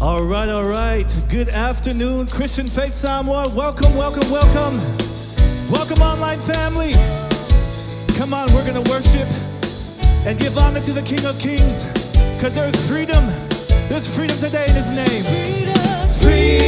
All right. Good afternoon, Christian Faith Samoan. Welcome. Welcome, online family. Come on, we're going to worship and give honor to the King of Kings, because there's freedom. There's freedom today in His name. Freedom.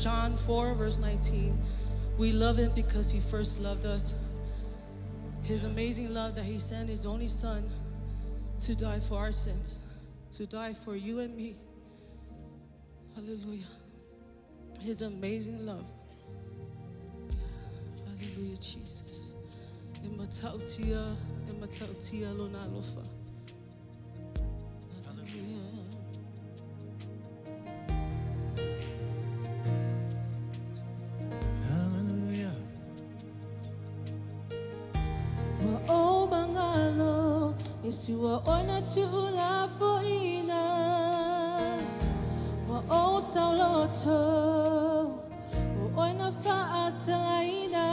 John 4, verse 19. We love Him because He first loved us. His amazing love that He sent His only Son to die for our sins, to die for you and me. Hallelujah. His amazing love. Hallelujah, Jesus. Imatautia lona lofa. Yeshua ona tula foina wa o sauloto wa ona fa asaina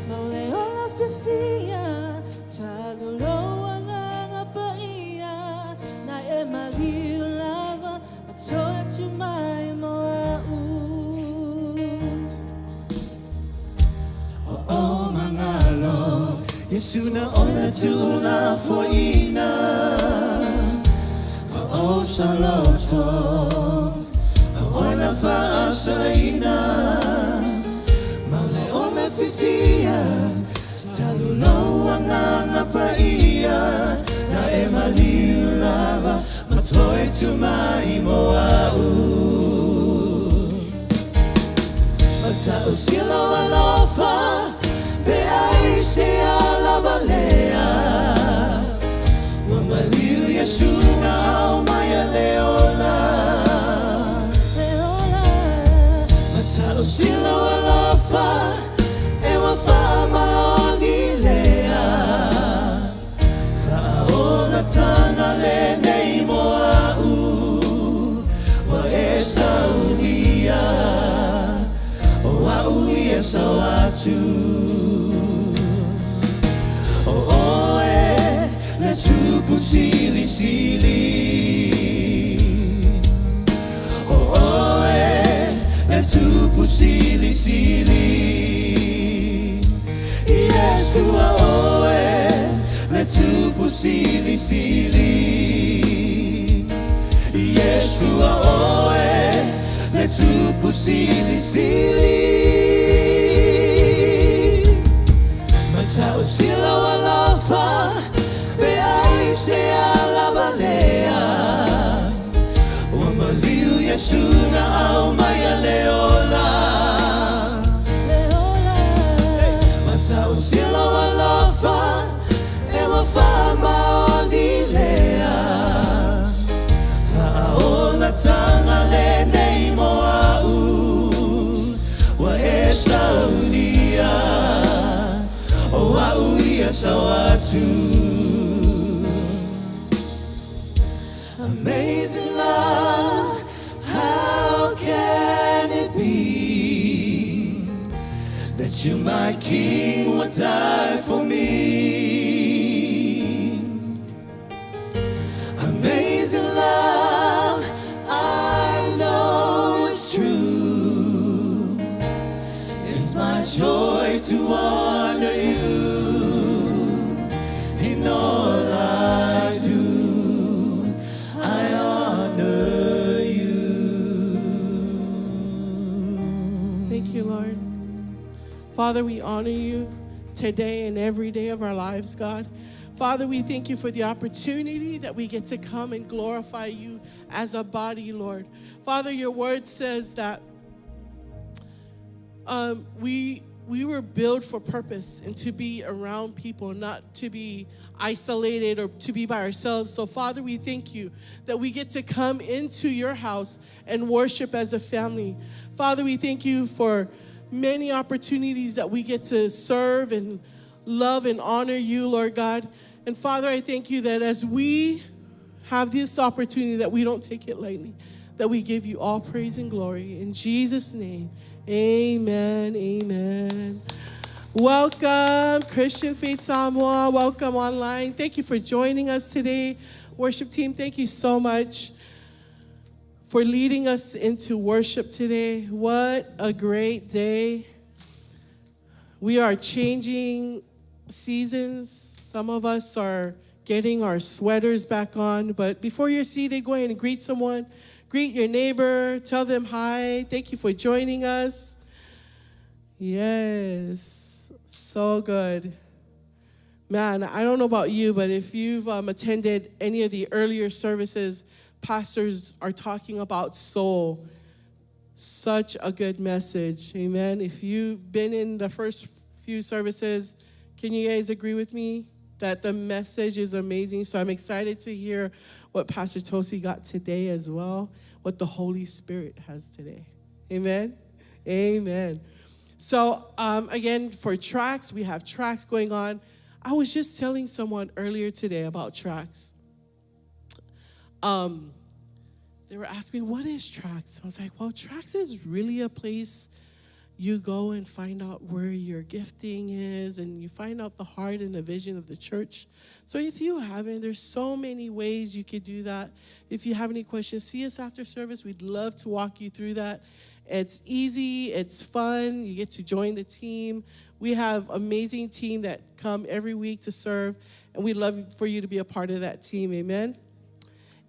maule ola fifia talulo anga paia na emali lava atoa tu mai moa Yesu na ona tula for ina for o saloto ona fa asaina male ona fifia talulo wanga paia na emaliu lava matoi tumai moau mata usilo alofa be ai se alava lea wamaliu Yesu na au maya leola mata usilo alofa e wafa maoni lea faola tanga le nei moau wa esta unia wa uia sawatu le tupu sili sili le tupu sili sili Yesu le tupu sili sili Yesu le tupu sili sili mata usila walafa se alava lea wamaliu Yesu na au maya leola mata usila walafa e wafa maoni lea faola tanga le nei moau wa esa unia o wa uia sawatu Amazing love, how can it be that you, my King, would die for me? Amazing love, I know it's true. It's my joy to honor you in all I do. Thank you, Lord. Father, we honor you today and every day of our lives, God. Father, we thank you for the opportunity that we get to come and glorify you as a body, Lord. Father, your word says that we were built for purpose and to be around people, not to be isolated or to be by ourselves. So, Father, we thank you that we get to come into your house and worship as a family. Father, we thank you for many opportunities that we get to serve and love and honor you, Lord God. And Father, I thank you that as we have this opportunity, that we don't take it lightly, that we give you all praise and glory. In Jesus' name, amen, amen. Welcome, Christian Faith Samoa. Welcome online. Thank you for joining us today. Worship team, thank you so much for leading us into worship today. What a great day. We are changing seasons. Some of us are getting our sweaters back on. But before you're seated, go ahead and greet someone. Greet your neighbor. Tell them hi. Thank you for joining us. Yes, so good. Man, I don't know about you, but if you've attended any of the earlier services, pastors are talking about soul. Such a good message. Amen. If you've been in the first few services, can you guys agree with me that the message is amazing? So I'm excited to hear what Pastor Tosi got today as well, what the Holy Spirit has today. Amen. Amen. So again, for tracks, we have tracks going on. I was just telling someone earlier today about tracks. They were asking me, what is tracks? I was like, well, tracks is really a place you go and find out where your gifting is, and you find out the heart and the vision of the church. So if you haven't, there's so many ways you could do that. If you have any questions, see us after service. We'd love to walk you through that. It's easy, it's fun, you get to join the team. We have amazing team that come every week to serve, and we'd love for you to be a part of that team, amen?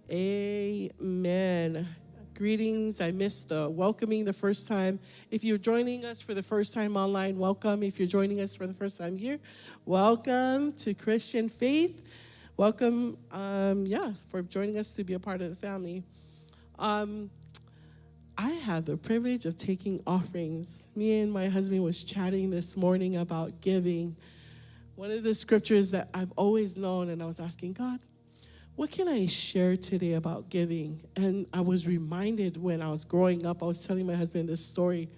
Amen. Greetings. I missed the welcoming the first time. If you're joining us for the first time online, welcome. If you're joining us for the first time here, welcome to Christian Faith. Welcome, for joining us to be a part of the family. I have the privilege of taking offerings. Me and my husband was chatting this morning about giving. One of the scriptures that I've always known, and I was asking God, what can I share today about giving? And I was reminded when I was growing up, I was telling my husband this story.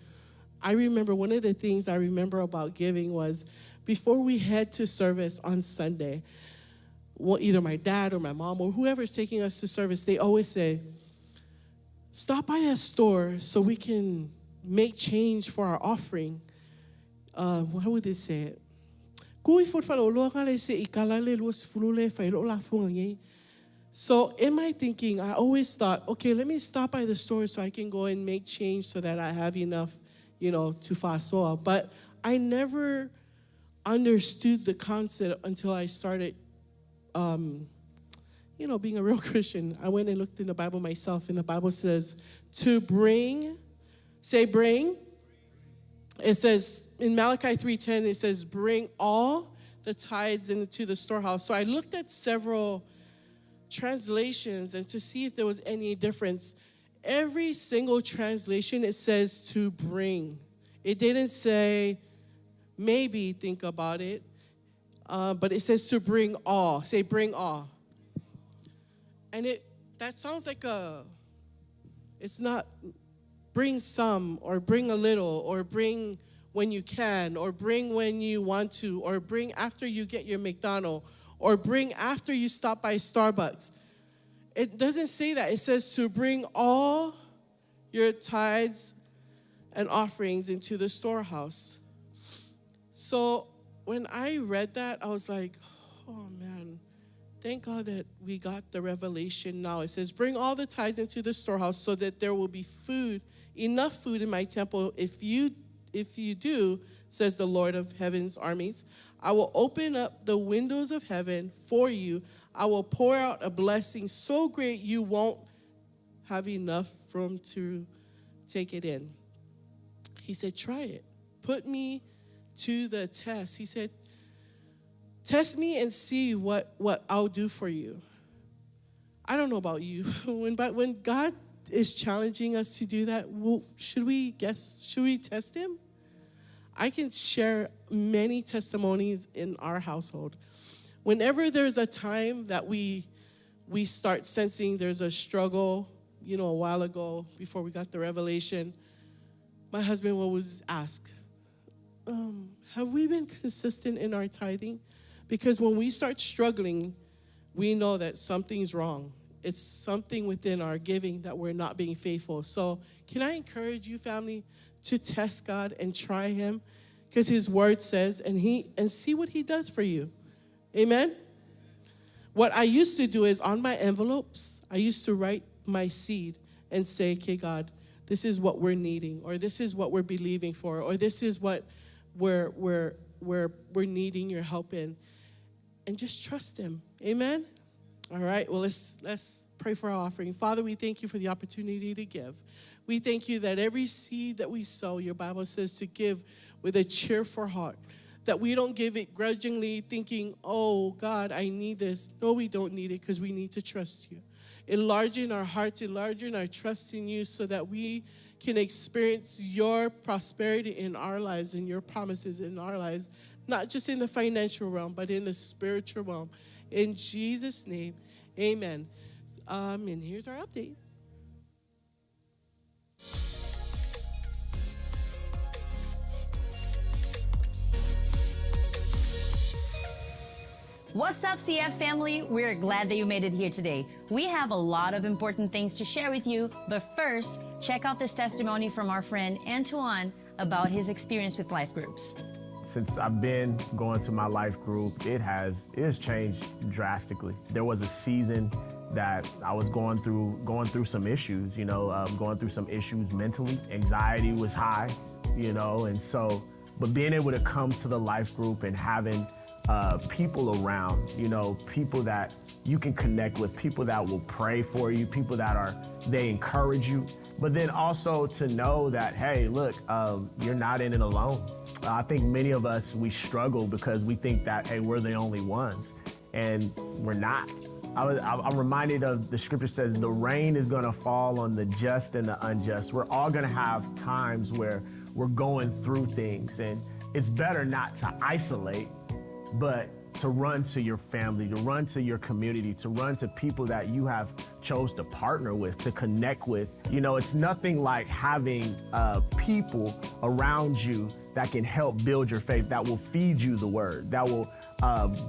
I remember one of the things I remember about giving was before we head to service on Sunday, either my dad or my mom or whoever's taking us to service, they always say, stop by a store so we can make change for our offering. How would they say it? So in my thinking, I always thought, okay, let me stop by the store so I can go and make change so that I have enough, to fasoa. But I never understood the concept until I started, being a real Christian. I went and looked in the Bible myself, and the Bible says to bring, say bring. It says, in Malachi 3:10, it says, bring all the tithes into the storehouse. So I looked at several translations and to see if there was any difference. Every single translation, it says to bring. It didn't say maybe think about it, but it says to bring all. Say bring all. And that sounds like it's not bring some or bring a little or bring when you can or bring when you want to or bring after you get your McDonald's or bring after you stop by Starbucks. It doesn't say that. It says to bring all your tithes and offerings into the storehouse. So when I read that, I was like, oh man, thank God that we got the revelation now. It says, bring all the tithes into the storehouse so that there will be food, enough food in my temple. If you do, says the Lord of heaven's armies, I will open up the windows of heaven for you. I will pour out a blessing so great you won't have enough room to take it in. He said, try it. Put me to the test. He said, test me and see what I'll do for you. I don't know about you. When God is challenging us to do that, should we test him? I can share many testimonies in our household. Whenever there's a time that we start sensing there's a struggle, a while ago before we got the revelation, my husband will always ask, have we been consistent in our tithing? Because when we start struggling, we know that something's wrong. It's something within our giving that we're not being faithful. So can I encourage you, family, to test God and try him? Because his word says, and see what he does for you. Amen? What I used to do is on my envelopes, I used to write my seed and say, okay, God, this is what we're needing, or this is what we're believing for, or this is what we're needing your help in. And just trust him. Amen? All right, well, let's pray for our offering. Father, we thank you for the opportunity to give. We thank you that every seed that we sow, your Bible says to give with a cheerful heart, that we don't give it grudgingly thinking, oh, God, I need this. No, we don't need it because we need to trust you. Enlarging our hearts, enlarging our trust in you so that we can experience your prosperity in our lives and your promises in our lives, not just in the financial realm, but in the spiritual realm. In Jesus' name, amen. And here's our update. What's up, CF family? We're glad that you made it here today. We have a lot of important things to share with you, but first, check out this testimony from our friend Antoine about his experience with life groups. Since I've been going to my life group, it has changed drastically. There was a season that I was going through some issues, going through some issues mentally. Anxiety was high, and so, but being able to come to the life group and having people around, people that you can connect with, people that will pray for you, people that they encourage you, but then also to know that, hey, look, you're not in it alone. I think many of us, we struggle because we think that, hey, we're the only ones, and we're not. I'm reminded of the scripture says the rain is gonna fall on the just and the unjust. We're all gonna have times where we're going through things, and it's better not to isolate, but to run to your family, to run to your community, to run to people that you have chose to partner with, to connect with. It's nothing like having people around you that can help build your faith, that will feed you the word, that will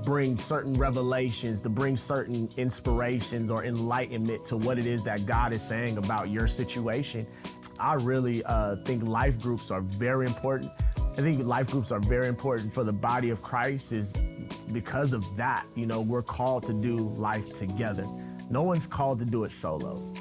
bring certain revelations, to bring certain inspirations or enlightenment to what it is that God is saying about your situation. I really think life groups are very important. I think life groups are very important for the body of Christ is because of that. We're called to do life together. No one's called to do it solo.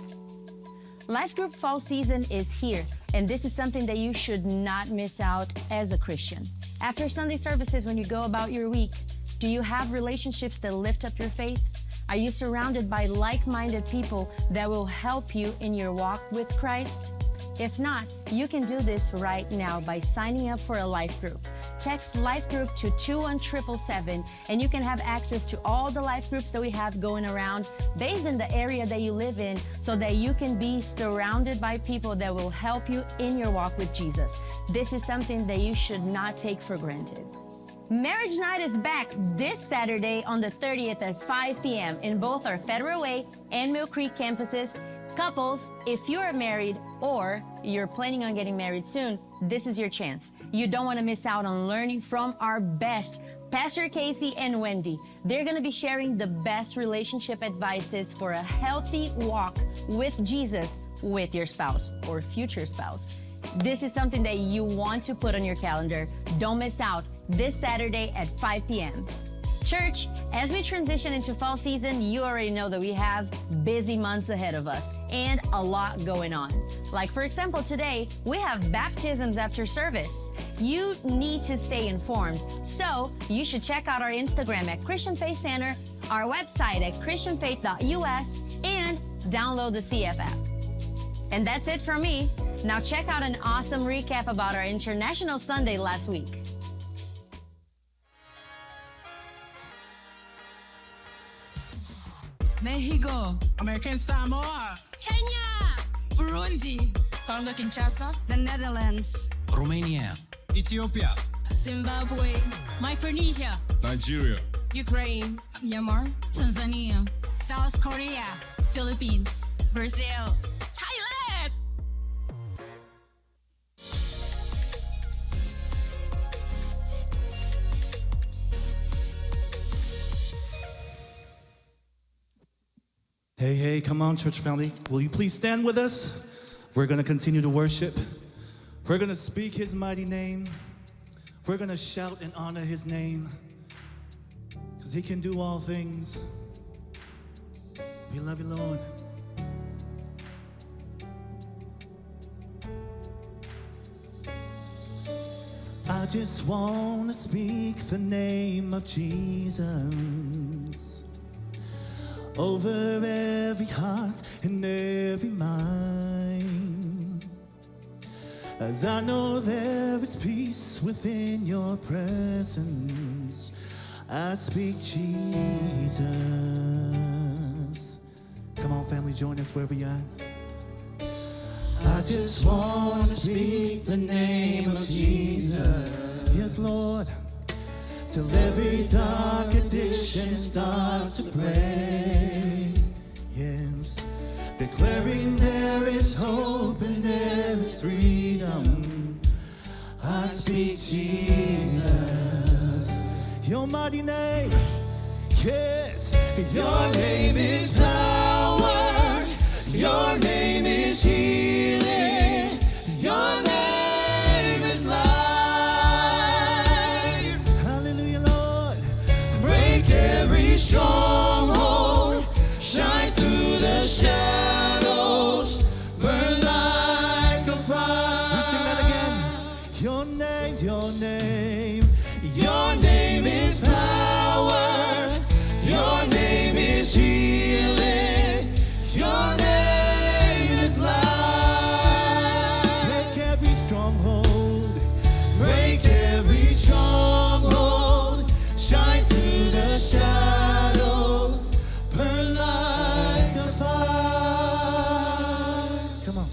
Life Group Fall Season is here, and this is something that you should not miss out as a Christian. After Sunday services, when you go about your week, do you have relationships that lift up your faith? Are you surrounded by like-minded people that will help you in your walk with Christ? If not, you can do this right now by signing up for a life group. Text life group to 21777 and you can have access to all the life groups that we have going around based in the area that you live in, so that you can be surrounded by people that will help you in your walk with Jesus. This is something that you should not take for granted. Marriage Night is back this Saturday on the 30th at 5 p.m. in both our Federal Way and Mill Creek campuses. Couples, if you are married or you're planning on getting married soon, this is your chance. You don't want to miss out on learning from our best, Pastor Casey and Wendy. They're going to be sharing the best relationship advices for a healthy walk with Jesus with your spouse or future spouse. This is something that you want to put on your calendar. Don't miss out this Saturday at 5 p.m. Church, as we transition into fall season, you already know that we have busy months ahead of us and a lot going on. Like, for example, today, we have baptisms after service. You need to stay informed, so you should check out our Instagram at Christian Faith Center, our website at christianfaith.us, and download the CF app. And that's it from me. Now check out an awesome recap about our International Sunday last week. Mexico, American Samoa, Kenya, Burundi, Congo Kinshasa, the Netherlands, Romania, Ethiopia, Zimbabwe, Micronesia, Nigeria, Ukraine, Myanmar, Tanzania, South Korea, Philippines, Brazil, Thailand. Hey, come on, church family. Will you please stand with us? We're going to continue to worship. We're going to speak his mighty name. We're going to shout and honor his name, because he can do all things. We love you, Lord. I just want to speak the name of Jesus over every heart and every mind, as I know there is peace within your presence. I speak Jesus. Come on, family, join us wherever you're at. I just want to speak the name of Jesus. Yes, Lord. Till every dark addiction starts to break. Yes. Declaring there is hope and there is freedom. I speak Jesus. Your mighty name. Yes. Your name is power. Your name is healing. Your name is life. Hallelujah, Lord. Break every stronghold. Shine through Your name, your name, your name is power. Your name is healing. Your name is life. Break every stronghold. Break every stronghold. Shine through the shadows. Burn like a fire. Come on.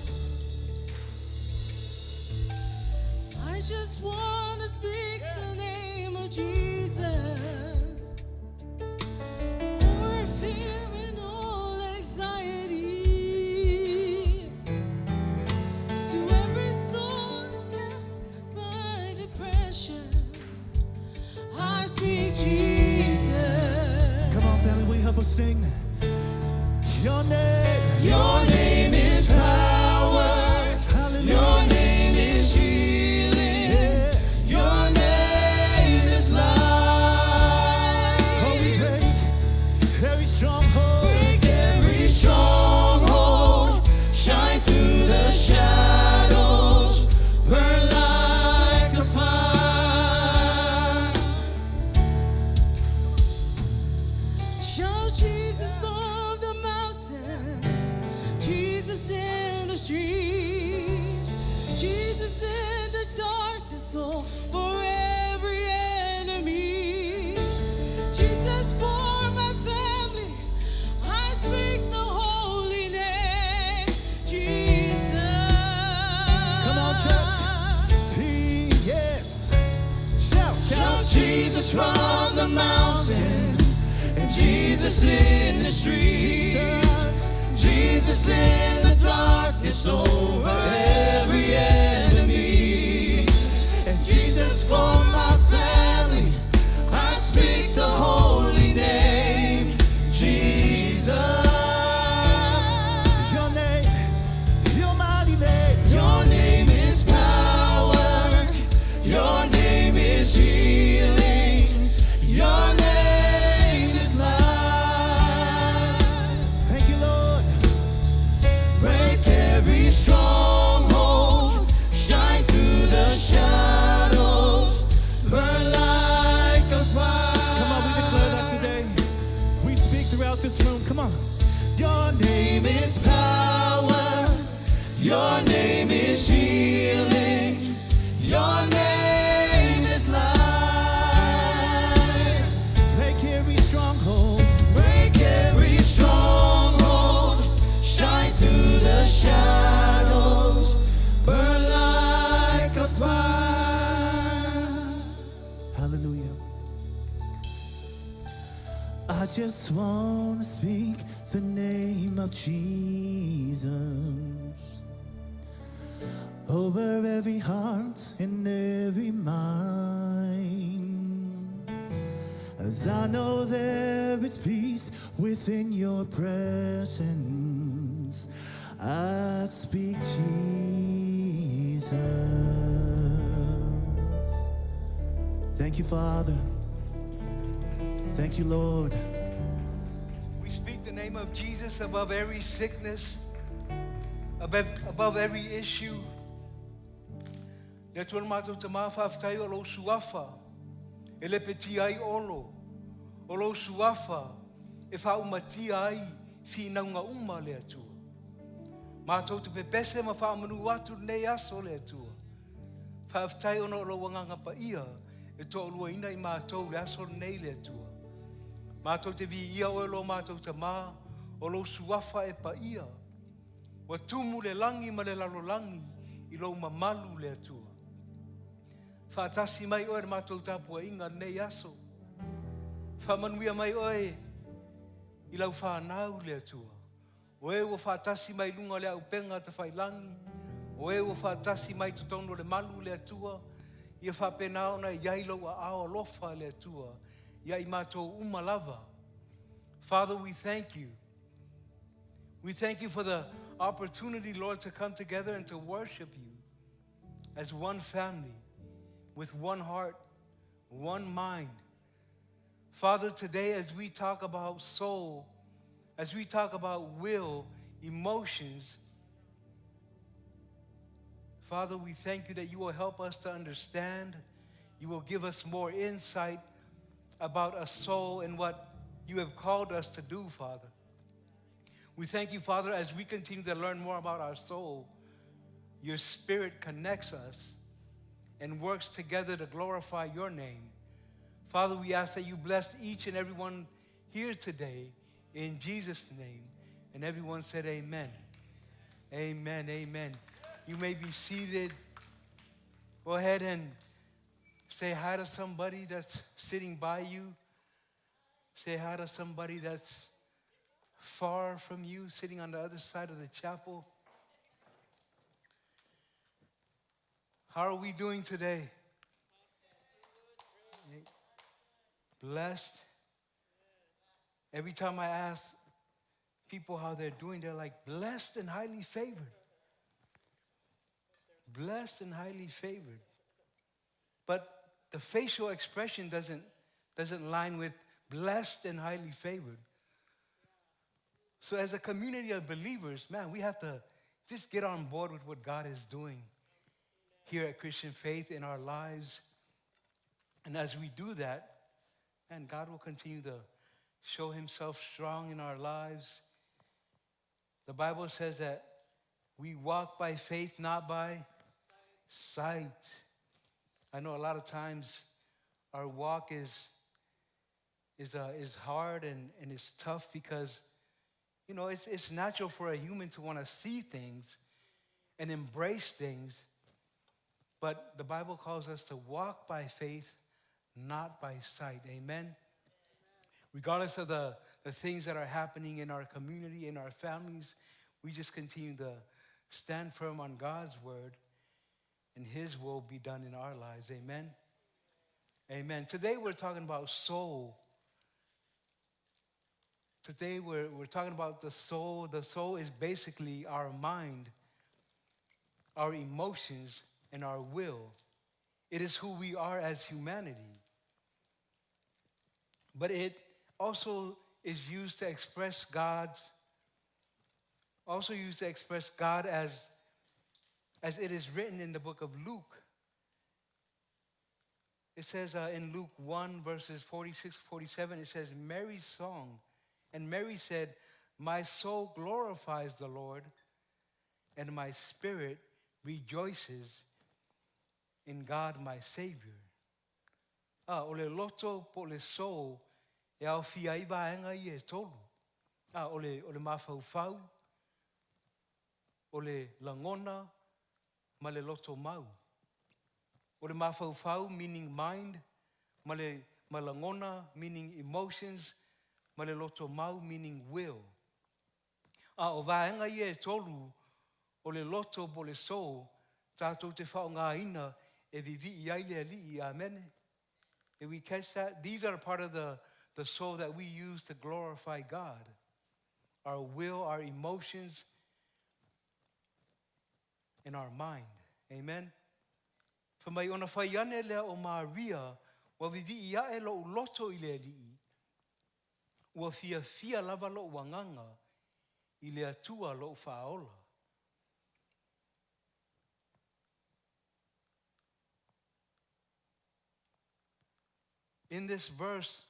I just want to speak the name of Jesus over fear and all anxiety. To every soul left by depression, I speak Jesus. Come on, family, will you help us sing? Your name is power. Hallelujah. Your name is healing. Your name is life. Oh, we break every stronghold. Break every stronghold. Shine through the shadows. Burn like a fire. Shout Jesus from the mountains, Jesus in the street, Jesus in the darkness, oh, for every enemy. Jesus for my family, I speak the holy name, Jesus. Come on, church. Yes. Shout Jesus from the mountains and Jesus in the streets. Jesus in the darkness over every enemy. And Jesus for my family, I speak the holy name, Jesus. Your name, your mighty name. Your name is power. Your name is healing. Your name is life. Thank you, Lord. Break every stronghold. Shine through the shadows. Burn like a fire. Come on, we declare that today. We speak throughout this room. Come on. Your name is power. Your name is healing. Your name is life. Break every stronghold. Break every stronghold. Shine through the shadows. Burn like a fire. Hallelujah. I just want to speak the name of Jesus over every heart and every mind. As I know there is peace within your presence, I speak Jesus. Thank you, Father. Thank you, Lord. We speak the name of Jesus above every sickness, above every issue. Le tuan mātou te mawhawhtai o lo suafa, e le peti ai olo, o lo suafa, e whaumatia ai, whinaunga uma le atua. Mātou te pepese ma whaamanu atu nei aso le atua. Whawhtai ono o lo wanganga pa ia, e to olua ina I mātou le aso nei le atua. Mātou te vi ia o lo mātou te mā, o lo suafa e pa ia. Wa tumu le langi ma le lalo langi, I lo mamalu le atua. Whaatasi mai oe mātou tāpua inga nei aso. Whamanuia mai oe I lau whanau le atua. O e o whaatasi mai lunga le au penga te whailangi. O e o whaatasi mai tu tono le malu le atua. Ia whapenao na iailo a ao lofa le atua. Ia I mātou umalava. Father, we thank you. We thank you for the opportunity, Lord, to come together and to worship you as one family, with one heart, one mind. Father, today as we talk about soul, as we talk about will, emotions, Father, we thank you that you will help us to understand. You will give us more insight about a soul and what you have called us to do, Father. We thank you, Father, as we continue to learn more about our soul, your Spirit connects us and works together to glorify your name. Father, we ask that you bless each and everyone here today in Jesus' name. And everyone said amen. Amen, amen. You may be seated. Go ahead and say hi to somebody that's sitting by you. Say hi to somebody that's far from you, sitting on the other side of the chapel. How are we doing today? Blessed. Every time I ask people how they're doing, they're like, blessed and highly favored. Blessed and highly favored. But the facial expression doesn't line with blessed and highly favored. So as a community of believers, man, we have to just get on board with what God is doing here at Christian Faith in our lives. And as we do that, and God will continue to show himself strong in our lives. The Bible says that we walk by faith, not by sight. I know a lot of times our walk is hard and it's tough because, you know, it's natural for a human to want to see things and embrace things. But the Bible calls us to walk by faith, not by sight. Amen? Regardless of the things that are happening in our community, in our families, we just continue to stand firm on God's word and his will be done in our lives. Amen? Amen. Today we're talking about soul. Today we're talking about the soul. The soul is basically our mind, our emotions, and our will. It is who we are as humanity. But it also is used to express God as it is written in the book of Luke. It says in Luke 1, verses 46, 47, it says, Mary's song. And Mary said, my soul glorifies the Lord, and my spirit rejoices in God my Savior. Ole loto po le soul e au fia iwa enga I e tolu. Ole mafaufau, ole langona, ma le loto mau. Ole mafaufau meaning mind, ma langona meaning emotions, ma le loto mau meaning will. O vaenga I e tolu, ole loto po le soul, tātou te whao ngā ina e vivi I aile ali I amene. Did we catch that? These are part of the soul that we use to glorify God. Our will, our emotions, and our mind. Amen? Whamai ona whaiane lea o Maria, wa vivi ia e lo loto I le alii, ua fia lava lo wanganga, I le atua lo whaola. In this verse,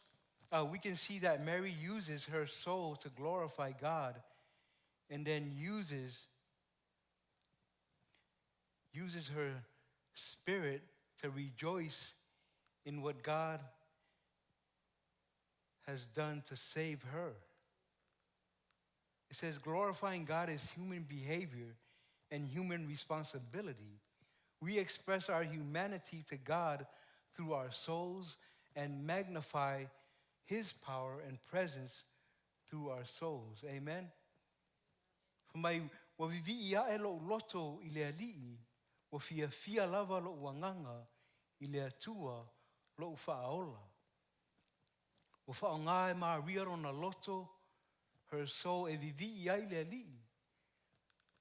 we can see that Mary uses her soul to glorify God and then uses her spirit to rejoice in what God has done to save her. It says glorifying God is human behavior and human responsibility. We express our humanity to God through our souls and magnify his power and presence through our souls. Amen? Mai wa vivi ia e lo loto I le alii, wa fia lava lo wanganga I le atua lo whaola. Wa whaonga e Maria rona loto, her soul e vivi ia I le alii.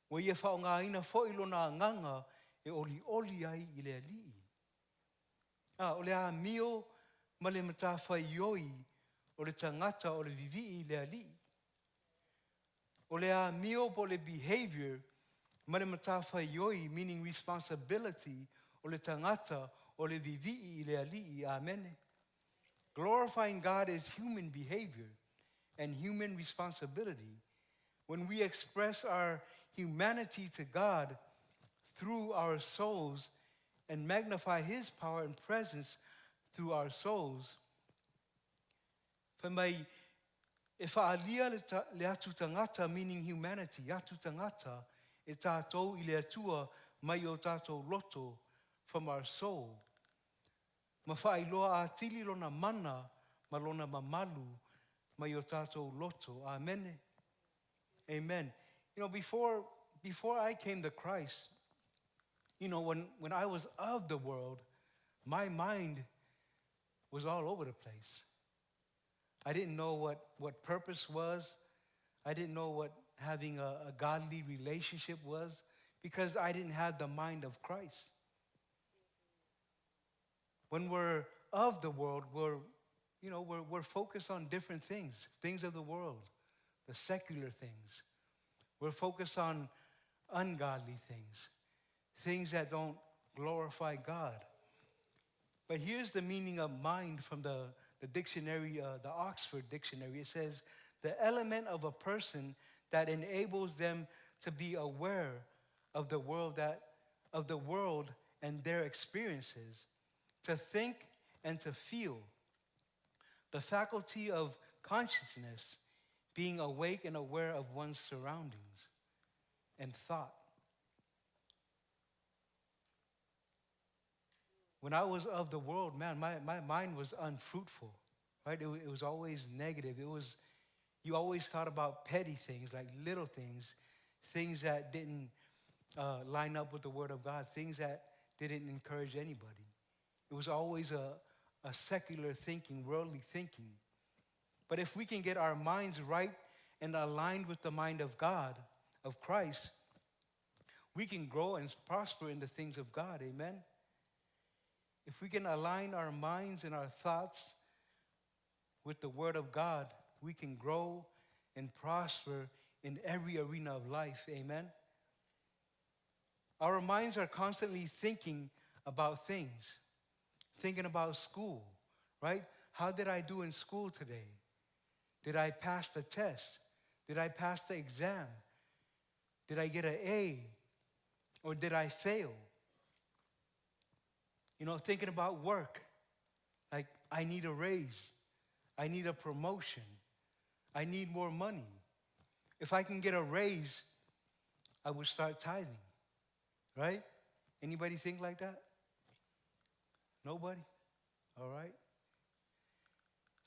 Wa ia whaonga ina fo ilo na nganga e oli ai I le alii. O le a mio ma le matawhai ioi o le tangata o le vivi I le alii. O le a mio po le behavior Mane matafa yoi, meaning responsibility, o le tangata, o le vivi'i i le ali'i, amen. Glorifying God is human behavior and human responsibility. When we express our humanity to God through our souls and magnify His power and presence through our souls, whamai e whaalia le atu tangata, meaning humanity, atu tangata, e tātou i le atua mai o tātou loto from our soul. Ma whaailoa a tili lona mana, ma lona mamalu, mai o tātou loto. Amen. Amen. You know, before I came to Christ, you know, when I was of the world, my mind was all over the place. I didn't know what purpose was. I didn't know what having a godly relationship was because I didn't have the mind of Christ. When we're of the world, we're focused on different things of the world, the secular things. We're focused on ungodly things that don't glorify God. But here's the meaning of mind from the dictionary, the Oxford Dictionary. It says, the element of a person that enables them to be aware of the world and their experiences, to think and to feel. The faculty of consciousness, being awake and aware of one's surroundings and thought. When I was of the world, man, my mind was unfruitful, right? It was always negative. You always thought about petty things, like little things that didn't line up with the Word of God, things that didn't encourage anybody. It was always a secular thinking, worldly thinking. But if we can get our minds right and aligned with the mind of God, of Christ, we can grow and prosper in the things of God, amen? If we can align our minds and our thoughts with the Word of God, we can grow and prosper in every arena of life, amen? Our minds are constantly thinking about things, thinking about school, right? How did I do in school today? Did I pass the test? Did I pass the exam? Did I get an A? Or did I fail? You know, thinking about work, like I need a raise, I need a promotion, I need more money. If I can get a raise, I would start tithing, right? Anybody think like that? Nobody? All right.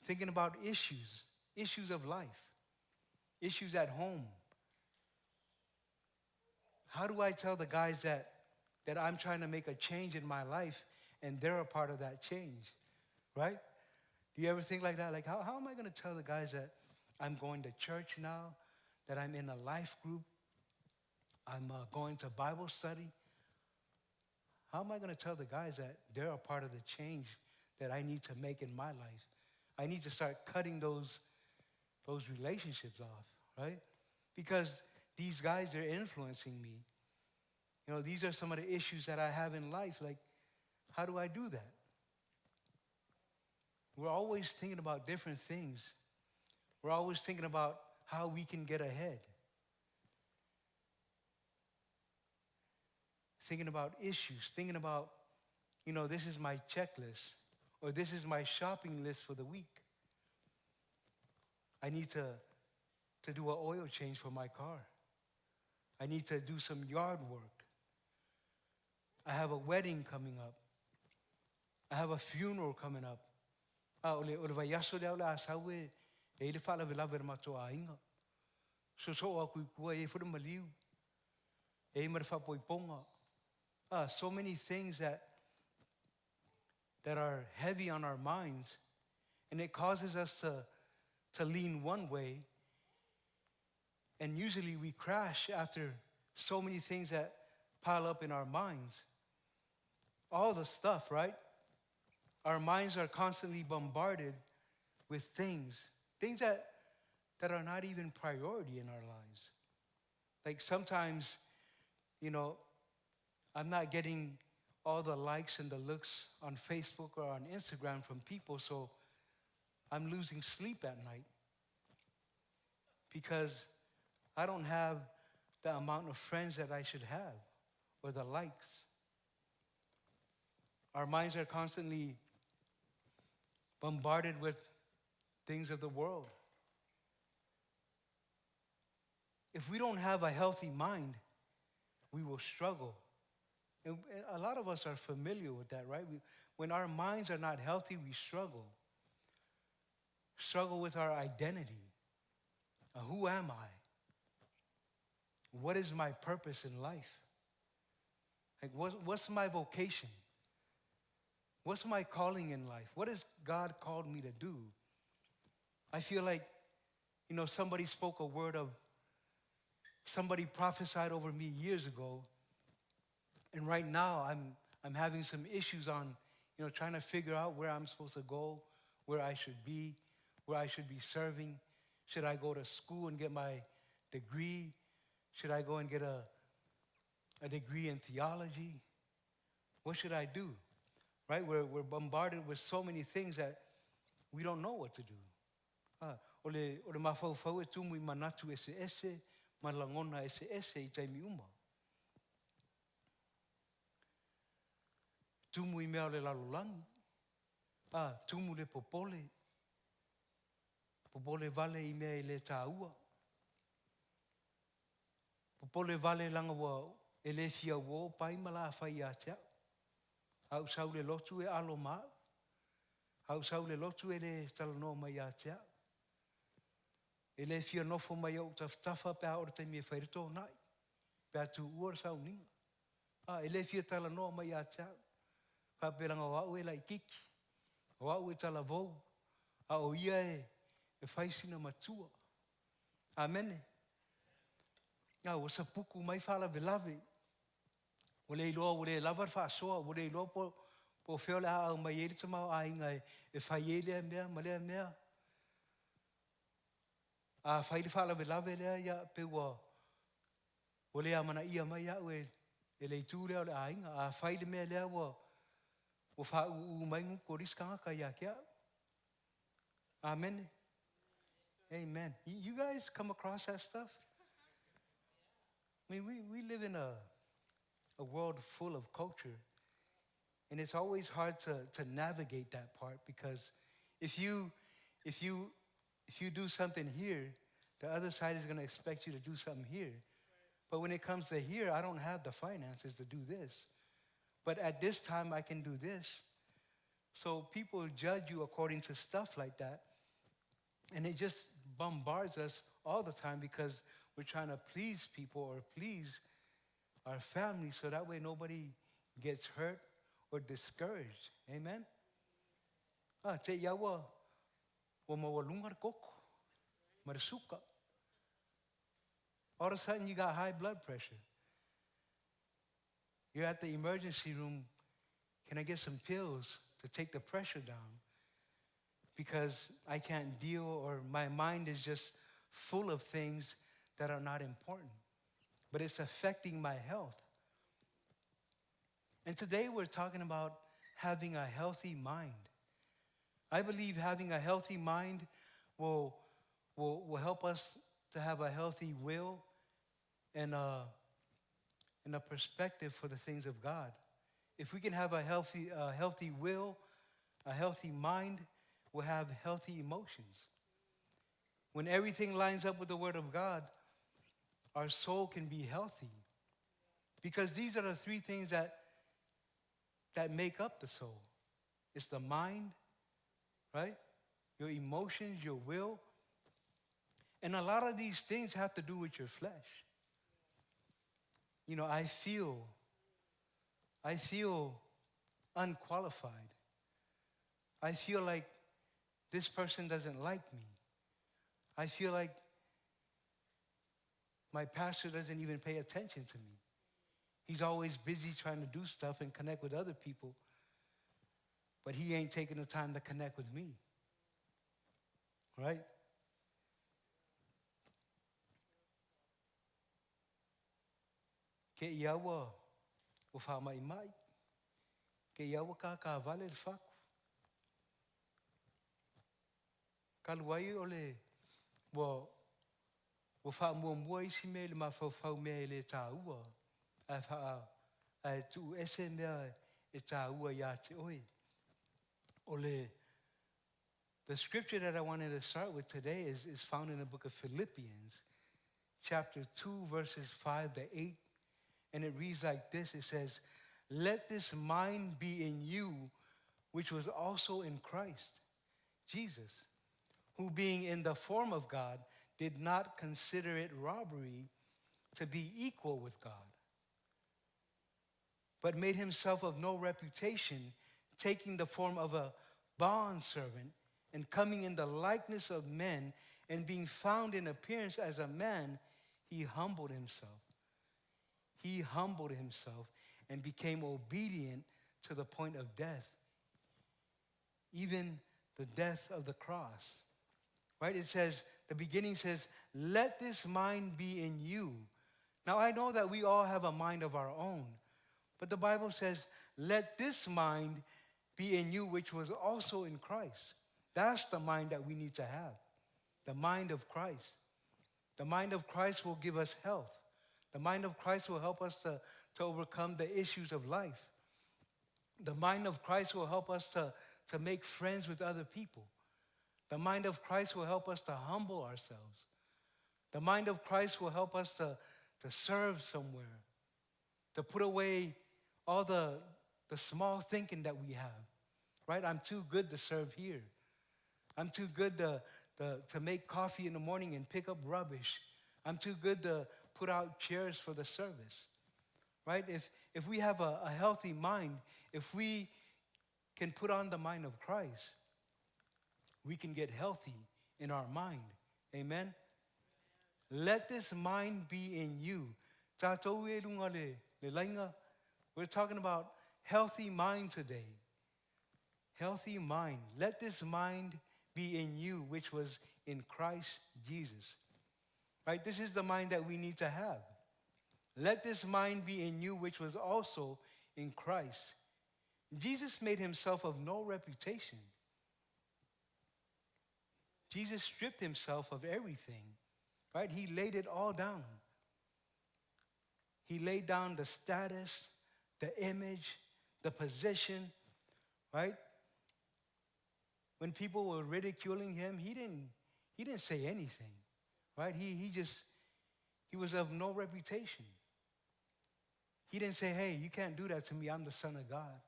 Thinking about issues of life, issues at home. How do I tell the guys that I'm trying to make a change in my life and they're a part of that change, right? Do you ever think like that? Like, how am I going to tell the guys that I'm going to church now, that I'm in a life group, I'm going to Bible study? How am I going to tell the guys that they're a part of the change that I need to make in my life? I need to start cutting those relationships off, right? Because these guys are influencing me. You know, these are some of the issues that I have in life. Like, how do I do that? We're always thinking about different things. We're always thinking about how we can get ahead. Thinking about issues, thinking about, you know, this is my checklist, or this is my shopping list for the week. I need to do an oil change for my car. I need to do some yard work. I have a wedding coming up. I have a funeral coming up. So many things that are heavy on our minds, and it causes us to lean one way, and usually we crash after so many things that pile up in our minds. All the stuff, right? Our minds are constantly bombarded with things that are not even priority in our lives. Like sometimes, you know, I'm not getting all the likes and the looks on Facebook or on Instagram from people, so I'm losing sleep at night because I don't have the amount of friends that I should have or the likes. Our minds are constantly bombarded with things of the world. If we don't have a healthy mind, we will struggle. And a lot of us are familiar with that, right? When our minds are not healthy, we struggle. Struggle with our identity. Who am I? What is my purpose in life? Like, what's my vocation? What's my calling in life? What has God called me to do? I feel like, somebody spoke a word of, somebody prophesied over me years ago, and right now I'm having some issues on, trying to figure out where I'm supposed to go, where I should be serving. Should I go to school and get my degree? Should I go and get a degree in theology? What should I do? Right? We're bombarded with so many things that we don't know what to do. O le mawhauwhau e tumu I manatu ese, malangona ese I taimi uma. Tumu I mea o le lalolangi. Tumu le popole. Popole vale I mea I le tāua. Popole vale langa wa e le fia wo pai mala whai a tea. Au sau le lotu e alo maa. Au sau le lotu e le talanoa mai a tea. E le fia nofo mai au taftafa pe a ora taimi e whairito nai. Pe a tu uar sau ninga. E le fia talanoa mai a tea. Ka peranga wau e lai kiki. Wau e tala vou. A o ia e whaisina matua. Amene. O sa puku mai whala velave. O le iloa, o le lavar whaasoa, o le iloa po whio le au mai eri tamau a inga e whai e lea mea, ma lea mea. A whai le whala velave lea ia pe ua o le amana ia mai au e le itu lea o le a inga. A whai le mea lea ua o wha u mai ngu ko riskanga ka ia kia. Amen. Amen. You guys come across that stuff? I mean, we live in a world full of culture, and it's always hard to navigate that part because if you do something here, the other side is going to expect you to do something here. But when it comes to here, I don't have the finances to do this. But at this time, I can do this. So people judge you according to stuff like that, and it just bombards us all the time because we're trying to please people or please our family so that way nobody gets hurt or discouraged. Amen? Te iawa wa mawalungar koko, marisuka. All of a sudden you got high blood pressure. You're at the emergency room. Can I get some pills to take the pressure down? Because I can't deal or my mind is just full of things that are not important, but it's affecting my health. And today we're talking about having a healthy mind. I believe having a healthy mind will help us to have a healthy will and a perspective for the things of God. If we can have a healthy will, a healthy mind, we'll have healthy emotions. When everything lines up with the Word of God, our soul can be healthy. Because these are the three things that make up the soul. It's the mind, right? Your emotions, your will. And a lot of these things have to do with your flesh. I feel unqualified. I feel like this person doesn't like me. I feel like my pastor doesn't even pay attention to me. He's always busy trying to do stuff and connect with other people, but he ain't taking the time to connect with me. Right? ke iawa o whamai mai, ke iawa ka vale le whaku. Kaluai ole wo wha mua isi me le mawhau mea e le tā ua, a tu ese mea e tā ua ia te oi. Ole, the scripture that I wanted to start with today is found in the book of Philippians, chapter 2, verses 5 to 8. And it reads like this. It says, let this mind be in you, which was also in Christ Jesus, who being in the form of God, did not consider it robbery to be equal with God, but made himself of no reputation, taking the form of a bondservant and coming in the likeness of men, and being found in appearance as a man, he humbled himself. He humbled himself and became obedient to the point of death, even the death of the cross. Right? It says, the beginning says, let this mind be in you. Now I know that we all have a mind of our own, but the Bible says, let this mind be in you, which was also in Christ. That's the mind that we need to have. The mind of Christ. The mind of Christ will give us health. The mind of Christ will help us to overcome the issues of life. The mind of Christ will help us to make friends with other people. The mind of Christ will help us to humble ourselves. The mind of Christ will help us to serve somewhere, to put away all the small thinking that we have, right? I'm too good to serve here. I'm too good to make coffee in the morning and pick up rubbish. I'm too good to put out chairs for the service, right? If we have a healthy mind, if we can put on the mind of Christ, we can get healthy in our mind. Amen? Let this mind be in you. We're talking about healthy mind today. Healthy mind. Let this mind be in you, which was in Christ Jesus. Right? This is the mind that we need to have. Let this mind be in you, which was also in Christ. Jesus made himself of no reputation. Jesus stripped himself of everything, right? He laid it all down. He laid down the status, the image, the position, right? When people were ridiculing him, he didn't say anything, right? He was of no reputation. He didn't say, hey, you can't do that to me, I'm the Son of God.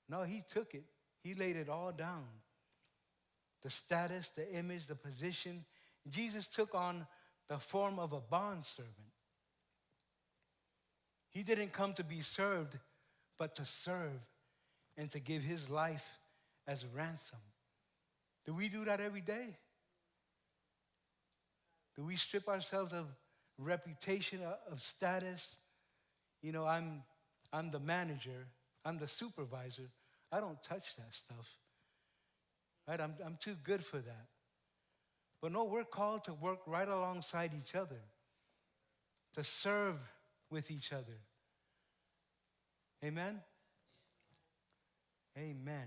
No, he took it. He laid it all down. The status, the image, the position. Jesus took on the form of a bondservant. He didn't come to be served, but to serve and to give his life as ransom. Do we do that every day? Do we strip ourselves of reputation, of status? You know, I'm the manager, I'm the supervisor. I don't touch that stuff. Right? I'm too good for that. But no, we're called to work right alongside each other, to serve with each other. Amen? Amen.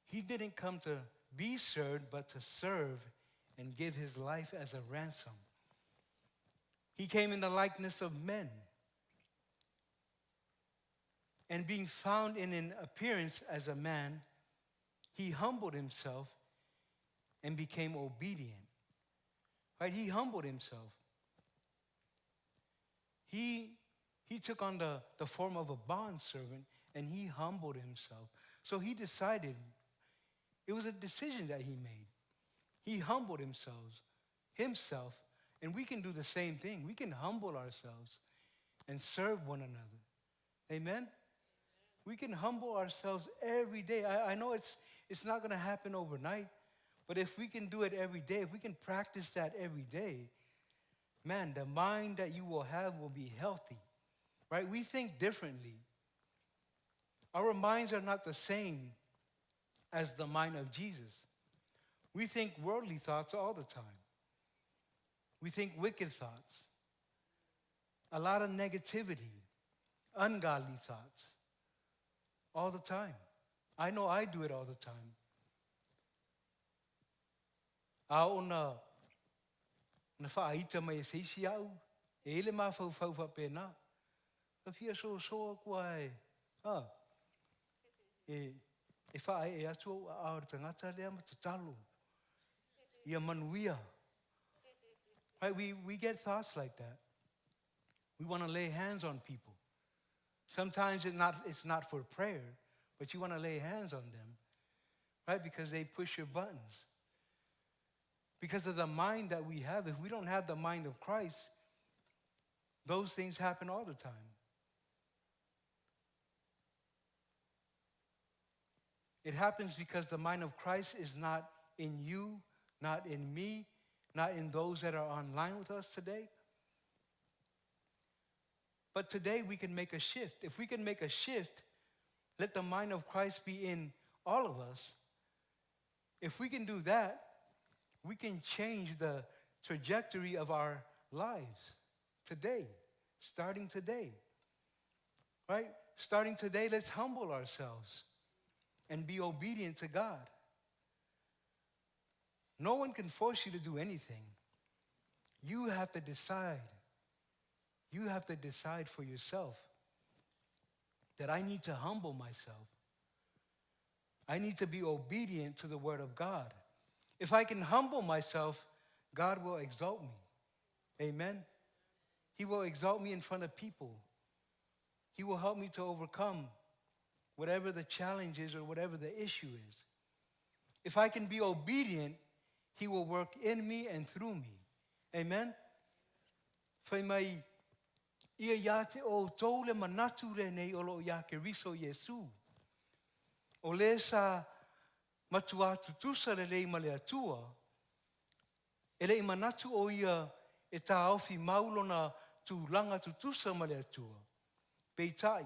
He didn't come to be served, but to serve and give his life as a ransom. He came in the likeness of men. And being found in an appearance as a man, he humbled himself and became obedient. Right? He humbled himself. He took on the form of a bondservant and he humbled himself. So he decided, it was a decision that he made. He humbled himself, and we can do the same thing. We can humble ourselves and serve one another. Amen? We can humble ourselves every day. I know it's not going to happen overnight, but if we can do it every day, if we can practice that every day, man, the mind that you will have will be healthy, right? We think differently. Our minds are not the same as the mind of Jesus. We think worldly thoughts all the time. We think wicked thoughts. a lot of negativity, ungodly thoughts, all the time. I know I do it all the time. Ao na whaaita mai e seisi au, e ele mā whau pēnā. Ka fia soa kua e, e whae e atu a aore tangata lea ma tatalo. Ia manuia. Right, we get thoughts like that. We want to lay hands on people. Sometimes it's not for prayer, but you want to lay hands on them, right? Because they push your buttons. Because of the mind that we have. If we don't have the mind of Christ, those things happen all the time. It happens because the mind of Christ is not in you, not in me, not in those that are online with us today. But today we can make a shift. If we can make a shift, let the mind of Christ be in all of us. If we can do that, we can change the trajectory of our lives today, starting today. Right? Starting today, let's humble ourselves and be obedient to God. No one can force you to do anything. You have to decide. You have to decide for yourself that I need to humble myself. I need to be obedient to the word of God. If I can humble myself, God will exalt me. Amen. He will exalt me in front of people. He will help me to overcome whatever the challenge is or whatever the issue is. If I can be obedient, He will work in me and through me. Amen. Whai mai ia iate o tau le manatu re nei o loo ia ke riso Yesu. O le sa matua tutusa le lei ma le atua, e lei manatu o ia e tā awhi maulo na tūlanga tutusa ma le atua. Peitai,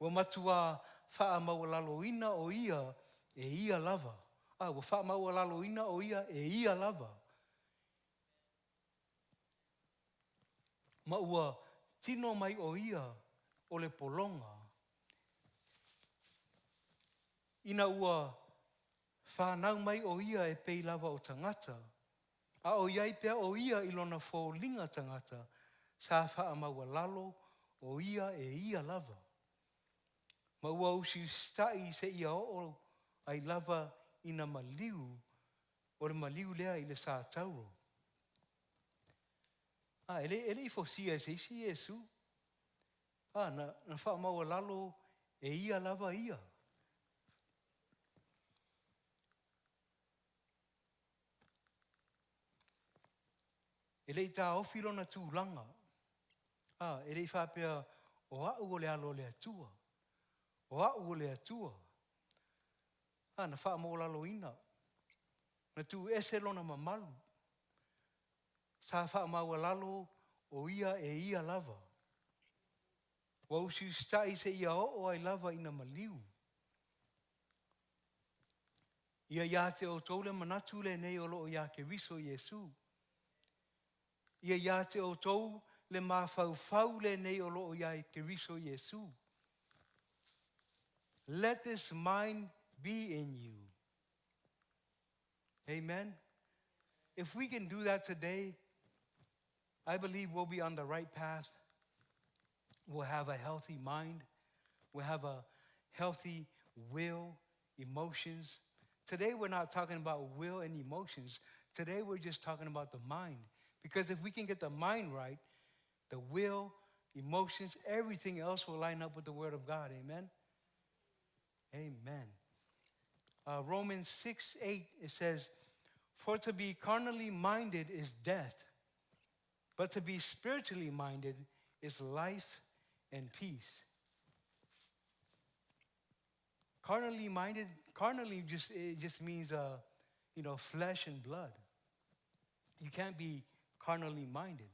wa matua wha maualaloina o ia e ia lava. Wa wha maualaloina o ia e ia lava. Ma ua tino mai o ia o le polonga. Ina ua whanau mai o ia e pei lava o tangata. A o iai pea o ia ilona fōlinga tangata. Sa wha maua lalo o ia e ia lava. Ma ua usi stai se ia o ai lava ina maliu o le maliu lea i le sa tauro. Ele I fosia e seisi Yesu. Na wha maua lalo e ia lava ia. Ele I tā ofiro na tūlanga. Ele I whapea o au o le alo le atua. O au o le atua. Na wha maua lalo ina. Na tū ese lona mamalu. Sa wha maua lalo o ia e ia lava. Wa usi stai se ia o ai lava ina maliu. Ia iate o toule manatu le nei o loo ia ke riso Yesu. Ia iate o tou le mawhau le nei o loo ia ke riso Yesu. Let this mind be in you. Amen. If we can do that today, I believe we'll be on the right path. We'll have a healthy mind. We'll have a healthy will, emotions. Today we're not talking about will and emotions. Today we're just talking about the mind. Because if we can get the mind right, the will, emotions, everything else will line up with the Word of God. Amen? Amen. Romans 6:8, it says, "For to be carnally minded is death, but to be spiritually minded is life and peace." Carnally minded, it just means, flesh and blood. You can't be carnally minded.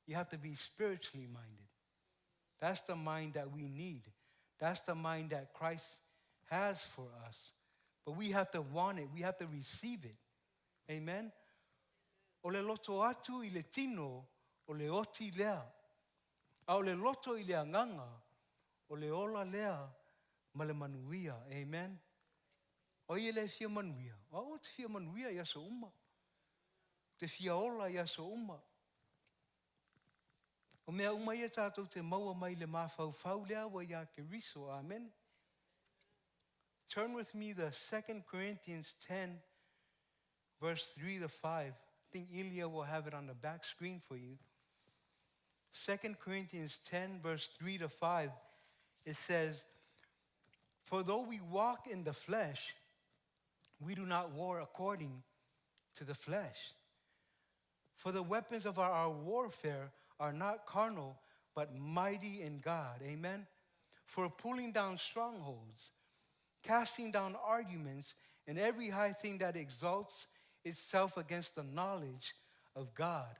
You have to be spiritually minded. That's the mind that we need. That's the mind that Christ has for us. But we have to want it. We have to receive it. Amen? O le loto atu I le tino o le oti lea. Au le loto I le anganga, o le ola lea ma le manuia. Amen. O I le fia manuia. O te fia manuia ia so uma. Te fia ola ia so uma. O mea uma ia tātou te maua mai le mawhau lea wa ia ke riso. Amen. Turn with me to 2 Corinthians 10, verse 3 to 5. I think Ilya will have it on the back screen for you. 2 Corinthians 10, verse 3 to 5. It says, "For though we walk in the flesh, we do not war according to the flesh. For the weapons of our warfare are not carnal, but mighty in God." Amen. "For pulling down strongholds, casting down arguments, and every high thing that exalts itself against the knowledge of God,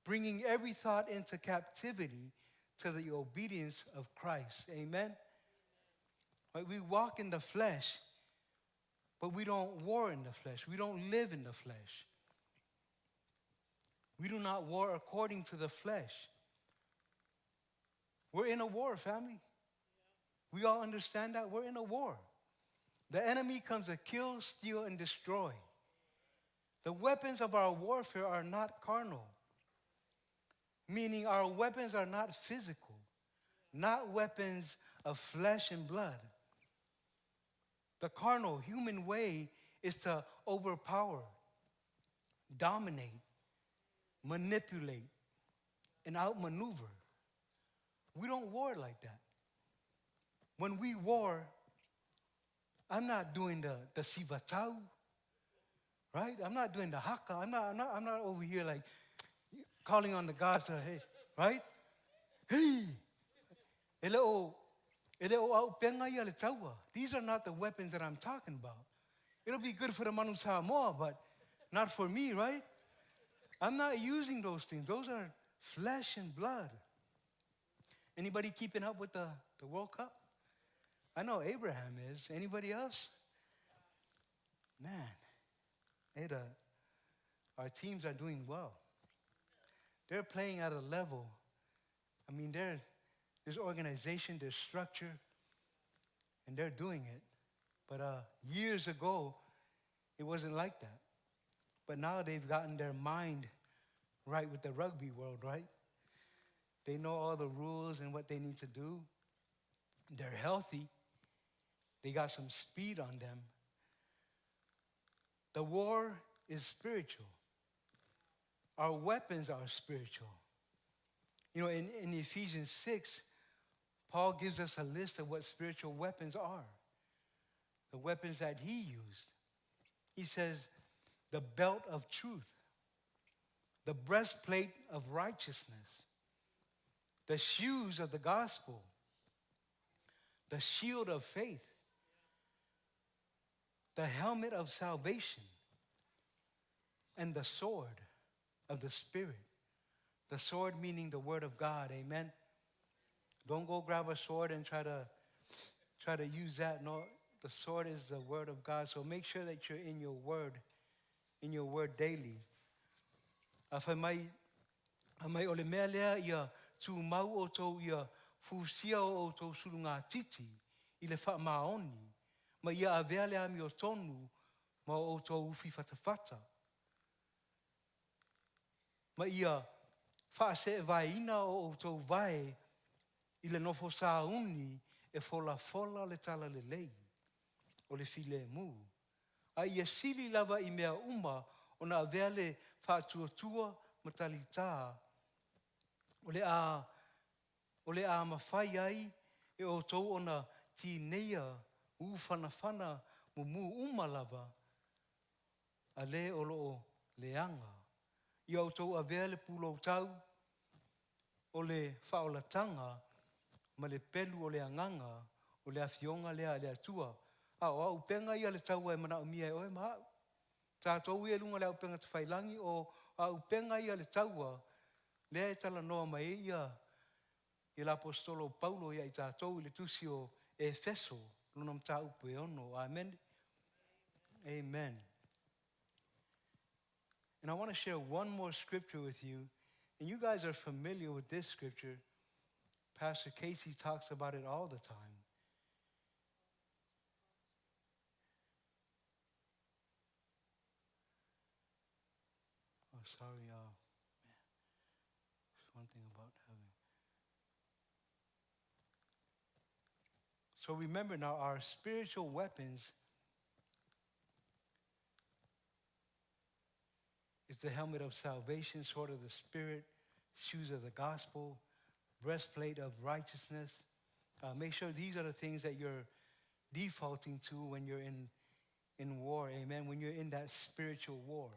bringing every thought into captivity to the obedience of Christ." Amen. Right? We walk in the flesh, but we don't war in the flesh. We don't live in the flesh. We do not war according to the flesh. We're in a war, family. We all understand that we're in a war. The enemy comes to kill, steal, and destroy. The weapons of our warfare are not carnal, meaning our weapons are not physical, not weapons of flesh and blood. The carnal, human way is to overpower, dominate, manipulate, and outmaneuver. We don't war like that. When we war, I'm not doing the sivatau, right? I'm not doing the haka. I'm not over here like calling on the gods, hey, right? Hey, these are not the weapons that I'm talking about. It'll be good for the Manu Samoa, but not for me, right? I'm not using those things. Those are flesh and blood. Anybody keeping up with the World Cup? I know Abraham is. Anybody else? Man, our teams are doing well. They're playing at a level. I mean, there's organization, there's structure, and they're doing it. But years ago, it wasn't like that. But now they've gotten their mind right with the rugby world, right? They know all the rules and what they need to do. They're healthy. They got some speed on them. The war is spiritual. Our weapons are spiritual. You know, in Ephesians 6, Paul gives us a list of what spiritual weapons are. The weapons that he used. He says, the belt of truth, the breastplate of righteousness, the shoes of the gospel, the shield of faith, the helmet of salvation, and the sword of the Spirit. The sword meaning the word of God, amen? Don't go grab a sword and try to use that. No, the sword is the word of God. So make sure that you're in your word daily. Amai ole mea lea ia tu mau o tau ia fusia o tau surunga titi i le wha maoni. Ma ia avea lea mi o tonu ma o tau ufi fatafata. Ma ia wha se vaina o tau vai i le nofo sauni e fola le tala le lei o le file mu. A ia sili lava I mea uma o na avea le wha tua matalita o le a mawhai ai e o tau ona tīneia whanawhana mu umalava a le o loo leanga. I au tau avea le pulo tau o le whaolatanga ma le pelu o le anganga o le awhionga lea le atua. Au penga ia le tau e mana o mia e oe mahau. Tātou ia lunga le au penga te whailangi o au penga ia le taua lea e tala noa mai ia I l'apostolo Paulo ia I tātou I le tusi o Efeso luna mta upe ono. Amen. Amen. And I want to share one more scripture with you. And you guys are familiar with this scripture. Pastor Casey talks about it all the time. Oh, sorry, y'all. Man, there's one thing about having. So remember now, our spiritual weapons is the helmet of salvation, sword of the Spirit, shoes of the gospel, breastplate of righteousness. Make sure these are the things that you're defaulting to when you're in war, amen, when you're in that spiritual war.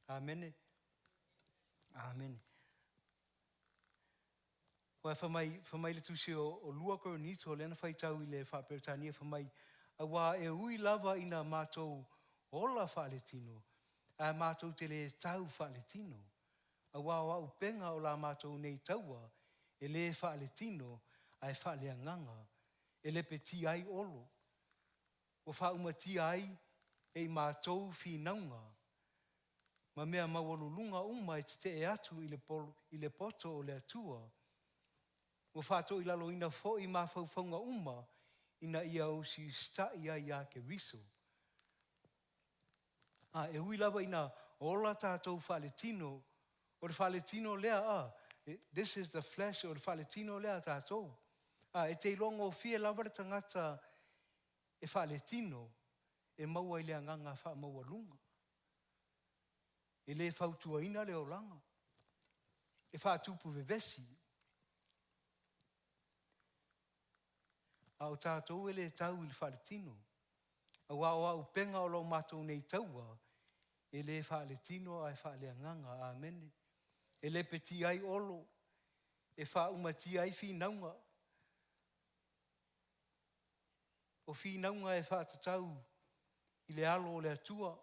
Amen. Amen. Well, for my little show, o lua ko ni to le na fai tau I le fa pertania for my awa e ui lava ina mato ola fa le tino. A mato te le tau fa le tino. Awa wa upenga o la mato nei taua e le fa le tino ai fa le nganga e le peti ai olo. O fa umati ai e mato fi naunga. Ma mea mawalulunga uma te e atu I le poto o le atua. O whātou I lalo ina fo I mawhauwhaunga uma ina ia o si sta ia ia ke riso. E hui lava ina ola tātou whaletino o le whaletino lea this is the flesh o le whaletino lea tātou. E te longo fia lava le tangata e whaletino e maua I lea nganga wha maua lunga. E le whautua ina leo langa. E whātupu vevesi. O tātou e le tau I le whaletino. A wā upenga o lau mātou nei taua, e le whaletino ai whaleanganga, amen. E le peti ai olo, e wha umati ai whinaunga. O whinaunga e whātatau I le alo o le atua.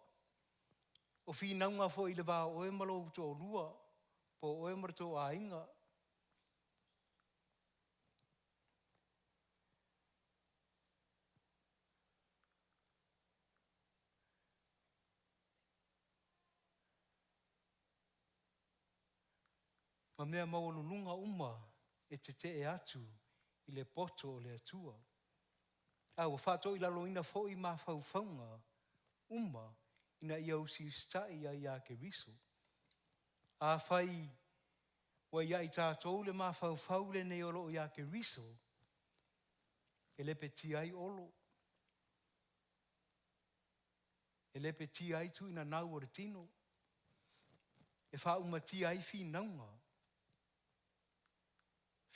O whinaunga fo I le wā oe malo to lua, po oe mara to a inga. Ma mea mawalulunga uma e te e atu I le poto o le atua. Wa whātou I lalo ina fo I mawhauwhaunga uma ina ia usi stai a ia ke riso. A whai wa ia I tātou le mawhauwhau le nei olo ia ke riso e le peti ai olo. E le peti ai tu ina nau o re tino. E wha umati ai whinaunga.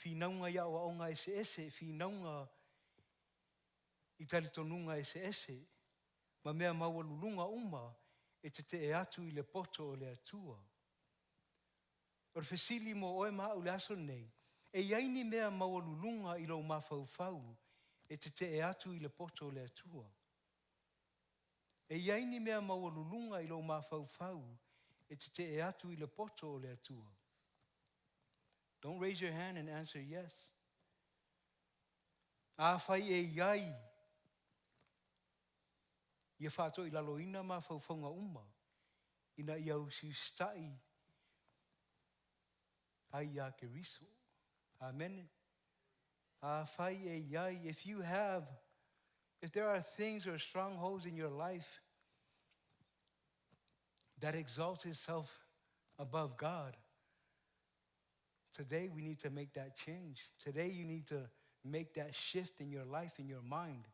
Whinaunga ia o aonga ese, whinaunga I talitonunga ese. Ma mea mawalulunga uma e te e atu I le poto o le atua. O le whesili mo oe maa u le aso nei, e iaini mea mawalulunga I lau mawhauwhau e te e atu I le poto o le atua. E iaini mea mawalulunga I lau mawhauwhau e te e atu I le poto o le atua. Don't raise your hand and answer yes. A whai e iai. Ia whātou I lalo ina ma whauwhaunga uma. Ina ia usi stai. Ai ia ke riso. Amen. A whai e iai. If there are things or strongholds in your life that exalt itself above God, today we need to make that change. Today you need to make that shift in your life, in your mind,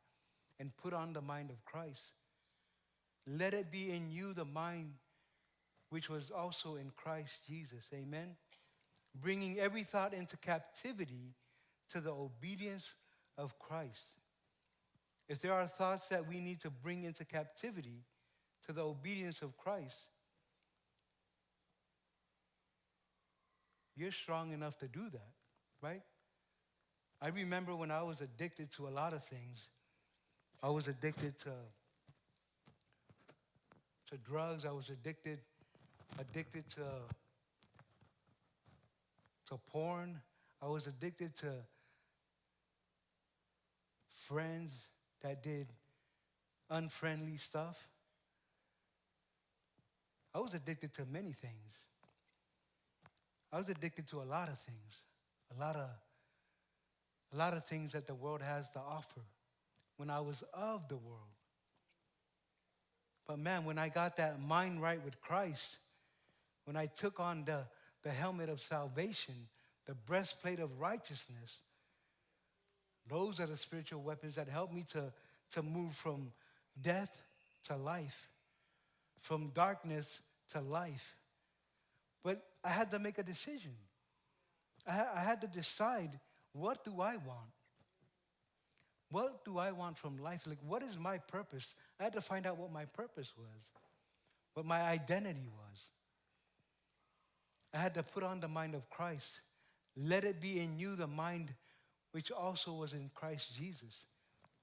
and put on the mind of Christ. Let it be in you the mind which was also in Christ Jesus. Amen. Bringing every thought into captivity to the obedience of Christ. If there are thoughts that we need to bring into captivity to the obedience of Christ, you're strong enough to do that, right? I remember when I was addicted to a lot of things. I was addicted to drugs. I was addicted to porn. I was addicted to friends that did unfriendly stuff. I was addicted to many things. I was addicted to a lot of things, a lot of a lot of things that the world has to offer when I was of the world. But man, when I got that mind right with Christ, when I took on the helmet of salvation, the breastplate of righteousness, those are the spiritual weapons that help me to move from death to life, from darkness to life. But I had to make a decision. I had to decide, what do I want? What do I want from life? Like, what is my purpose? I had to find out what my purpose was, what my identity was. I had to put on the mind of Christ. Let it be in you the mind which also was in Christ Jesus.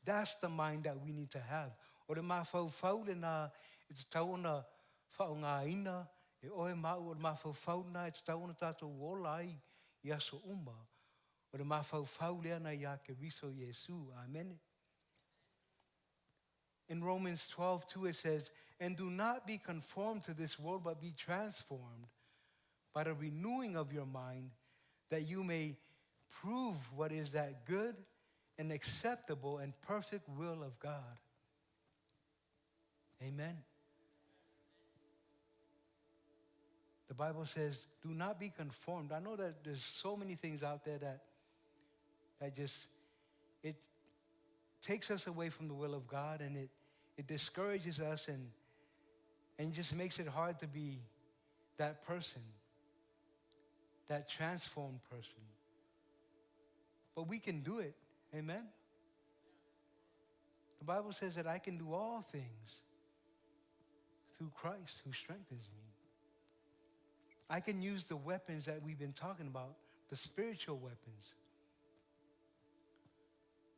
That's the mind that we need to have. O le mafau na it's tauna faungaina e oe mau o le mafau na it's tauna tatou wola ai i aso uma. O le mafau lea na ia ke riso Yesu. Amen. In Romans 12:2 it says, and do not be conformed to this world, but be transformed by the renewing of your mind, that you may prove what is that good and acceptable and perfect will of God. Amen. The Bible says, do not be conformed. I know that there's so many things out there that just, it takes us away from the will of God, and it discourages us and just makes it hard to be that person, that transformed person. But we can do it. Amen. The Bible says that I can do all things through Christ who strengthens me. I can use the weapons that we've been talking about, the spiritual weapons,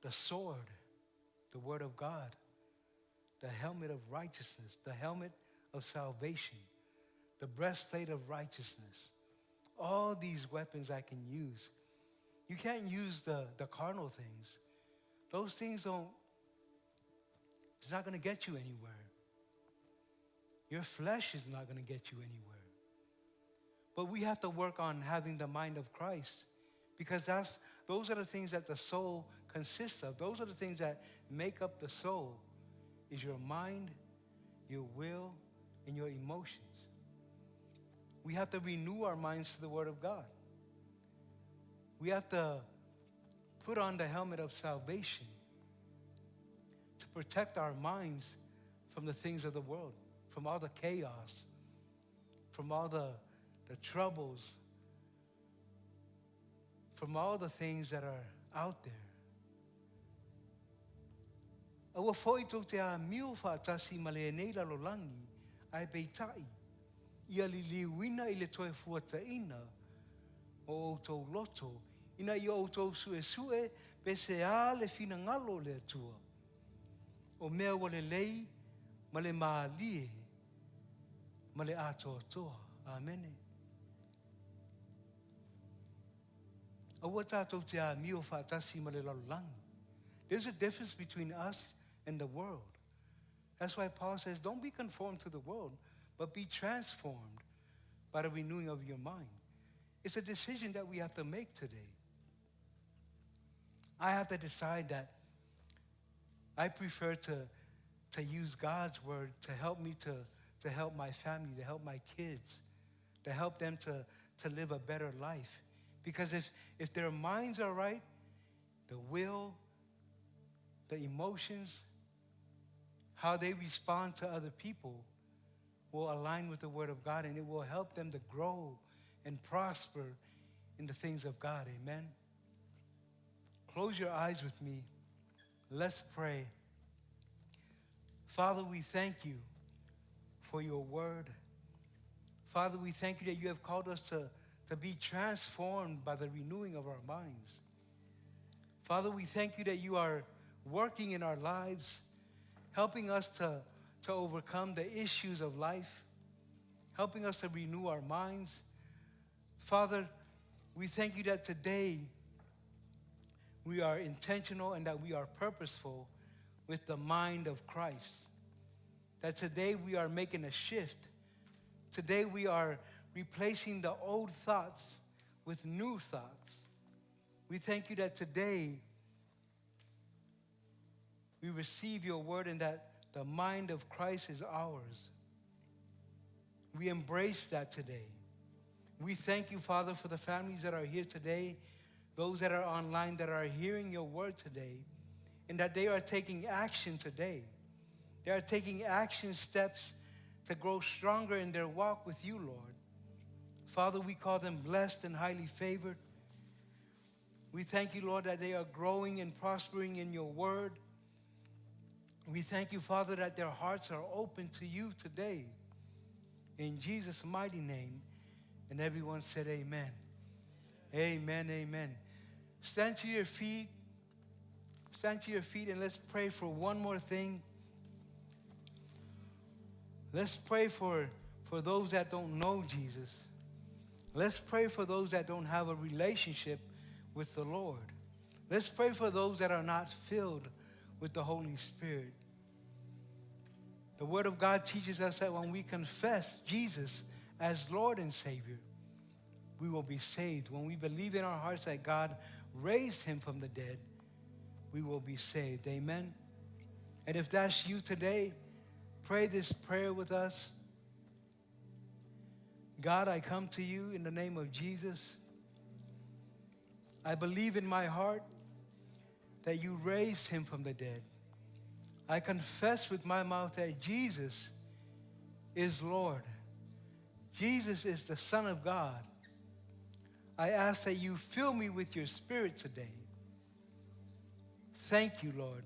the sword, the word of God, the helmet of righteousness, the helmet of salvation, the breastplate of righteousness. All these weapons I can use. You can't use the carnal things. Those things it's not going to get you anywhere. Your flesh is not going to get you anywhere. But we have to work on having the mind of Christ, because those are the things that the soul consists of. Those are the things that make up the soul, is your mind, your will, and your emotions. We have to renew our minds to the Word of God. We have to put on the helmet of salvation to protect our minds from the things of the world, from all the chaos, from all the troubles, from all the things that are out there. Awa foi tau te a miu whaatasi ma le nei lalolangi ai peitai. Ia li liuina i le toe fuataina o outou loto. Ina i outou sue pe se a le fina ngalo le atua. O mea wale lei ma le maalie ma le atoa. Amen. Awa tātou te a miu whaatasi ma le lalolangi. There's a difference between us and the world. That's why Paul says, don't be conformed to the world, but be transformed by the renewing of your mind. It's a decision that we have to make today. I have to decide that I prefer to use God's word to help me to help my family, to help my kids, to help them to live a better life. Because if their minds are right, the will, the emotions, how they respond to other people will align with the Word of God, and it will help them to grow and prosper in the things of God. Amen. Close your eyes with me. Let's pray. Father, we thank you for your word. Father, we thank you that you have called us to be transformed by the renewing of our minds. Father, we thank you that you are working in our lives, helping us to overcome the issues of life, helping us to renew our minds. Father, we thank you that today we are intentional and that we are purposeful with the mind of Christ. That today we are making a shift. Today we are replacing the old thoughts with new thoughts. We thank you that today we receive your word and that the mind of Christ is ours. We embrace that today. We thank you, Father, for the families that are here today, those that are online that are hearing your word today, and that they are taking action today. They are taking action steps to grow stronger in their walk with you, Lord. Father, we call them blessed and highly favored. We thank you, Lord, that they are growing and prospering in your word. We thank you, Father, that their hearts are open to you today. In Jesus' mighty name. And everyone said amen. Amen, amen. Stand to your feet. Stand to your feet and let's pray for one more thing. Let's pray for those that don't know Jesus. Let's pray for those that don't have a relationship with the Lord. Let's pray for those that are not filled with the Holy Spirit. The Word of God teaches us that when we confess Jesus as Lord and Savior, we will be saved. When we believe in our hearts that God raised him from the dead, we will be saved. Amen. And if that's you today, pray this prayer with us. God, I come to you in the name of Jesus. I believe in my heart that you raised him from the dead. I confess with my mouth that Jesus is Lord. Jesus is the Son of God. I ask that you fill me with your Spirit today. Thank you, Lord,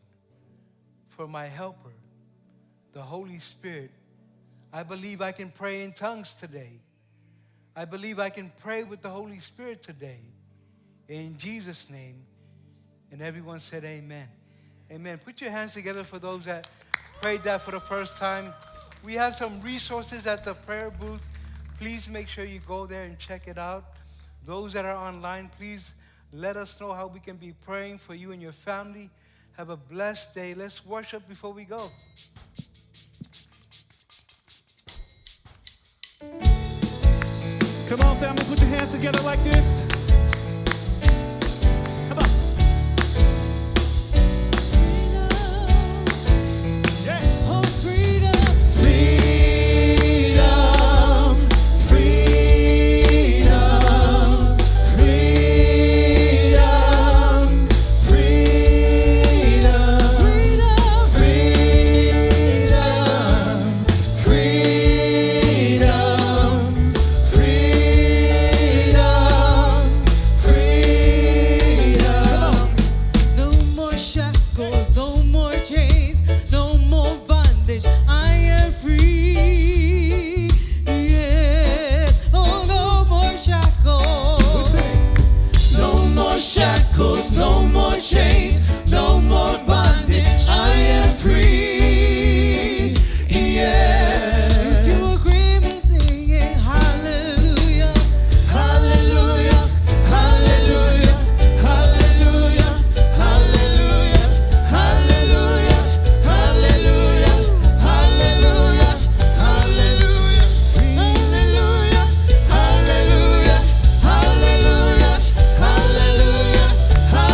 for my helper, the Holy Spirit. I believe I can pray in tongues today. I believe I can pray with the Holy Spirit today. In Jesus' name. And everyone said amen. Amen. Put your hands together for those that prayed that for the first time. We have some resources at the prayer booth. Please make sure you go there and check it out. Those that are online, please let us know how we can be praying for you and your family. Have a blessed day. Let's worship before we go. Come on, family, put your hands together like this. Come on. Yeah. Oh, freedom. Freedom, freedom, freedom, freedom, freedom, freedom, freedom. No more shackles, no more chains, no more bondage. I am free. Yeah. Oh, no more shackles. No more shackles, no more chains, no more bondage. I am free. Yeah. If you agree with singing hallelujah, Hallelujah, hallelujah, hallelujah, hallelujah, hallelujah, hallelujah, hallelujah, hallelujah, hallelujah, hallelujah, hallelujah, hallelujah,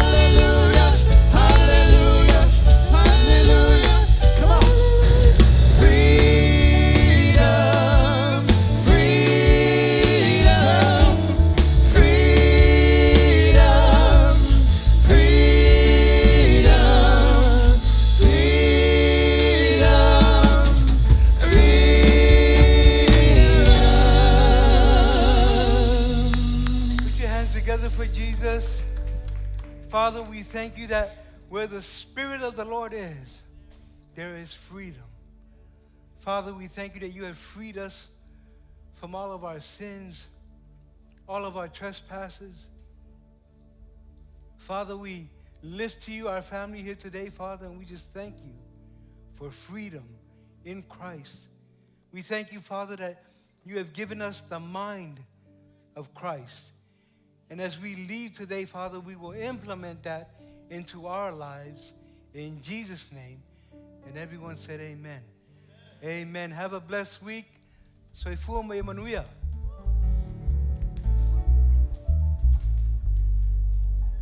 hallelujah, hallelujah, hallelujah. Come on. Freedom, freedom, freedom, freedom, freedom. Put your hands together for Jesus. Father, we thank you that where the Spirit of the Lord is, there is freedom. Father, we thank you that you have freed us from all of our sins, all of our trespasses. Father, we lift to you our family here today, Father, and we just thank you for freedom in Christ. We thank you, Father, that you have given us the mind of Christ. And as we leave today, Father, we will implement that into our lives in Jesus' name. And everyone said amen. Amen. Have a blessed week. Soy Fumo Emanuel.